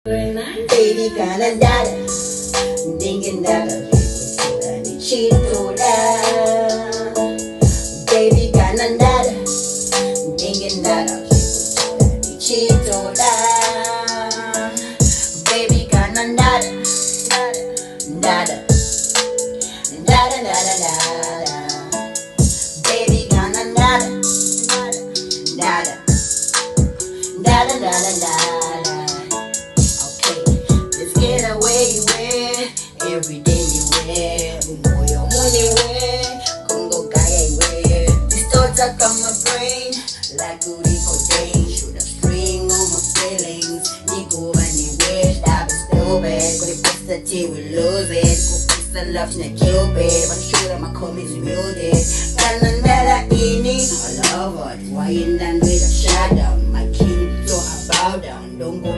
Baby Canada, thinking that I cheat to that. Baby Canada, thinking that I cheat to that. Baby Canada, nada, nada, nada, nada. Baby Canada, nada, nada, nada, nada. Every day you wear, moyo money wear, Congo guy wear. These thoughts are come my brain, like goody cocaine. Should have string on my feelings. Nico anywhere, stop it still bad. Could it fix the tea, we lose it. Could fix the love, in a kill bed. But sure that my comics muted. Can't matter any, I love it. Why in that with a shadow? My king, so I bow down. Don't go